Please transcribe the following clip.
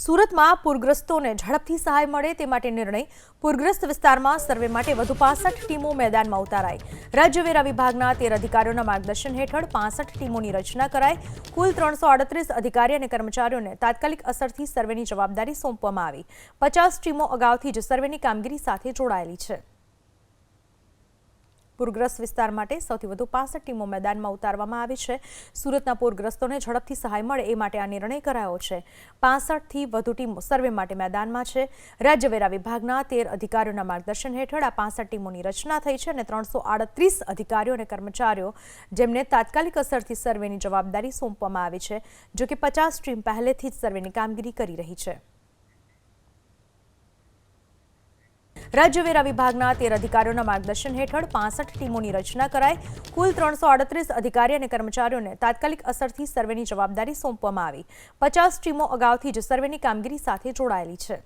સુરતમાં પૂરગ્રસ્તોને ઝડપથી સહાય મળે તે માટે નિર્ણય. પૂરગ્રસ્ત વિસ્તારમાં સર્વે માટે વધુ 65 ટીમો મેદાનમાં ઉતારાઈ. રાજ્ય વેરા વિભાગના 13 અધિકારીઓના માર્ગદર્શન હેઠળ 65 ટીમોની રચના કરાઈ. કુલ 338 અધિકારી અને કર્મચારીઓને તાત્કાલિક અસરથી સર્વેની જવાબદારી સોંપવામાં આવી. 50 ટીમો અગાઉથી જ સર્વેની કામગીરી સાથે જોડાયેલી છે. પૂરગ્રસ્ત વિસ્તાર માટે સૌથી વધુ 65 ટીમો મેદાનમાં ઉતારવામાં આવી છે. સુરતના પૂરગ્રસ્તોને ઝડપથી સહાય મળે એ માટે આ નિર્ણય કરાયો છે. 65થી વધુ ટીમો સર્વે માટે મેદાનમાં છે. રાજ્ય વેરા વિભાગના 13 અધિકારીઓના માર્ગદર્શન હેઠળ આ 65 ટીમોની રચના થઈ છે અને 338 અધિકારીઓ અને કર્મચારીઓ જેમને તાત્કાલિક અસરથી સર્વેની જવાબદારી સોંપવામાં આવી છે. જો કે 50 ટીમ પહેલેથી જ સર્વેની કામગીરી કરી રહી છે. રાજ્ય વેરા વિભાગના 13 અધિકારીઓના માર્ગદર્શન હેઠળ 65 ટીમોની રચના કરાઈ. કુલ 338 અધિકારી અને કર્મચારીઓને તાત્કાલિક અસરથી સર્વેની જવાબદારી સોંપવામાં આવી. 50 ટીમો અગાઉથી જ સર્વેની કામગીરી સાથે જોડાયેલી છે.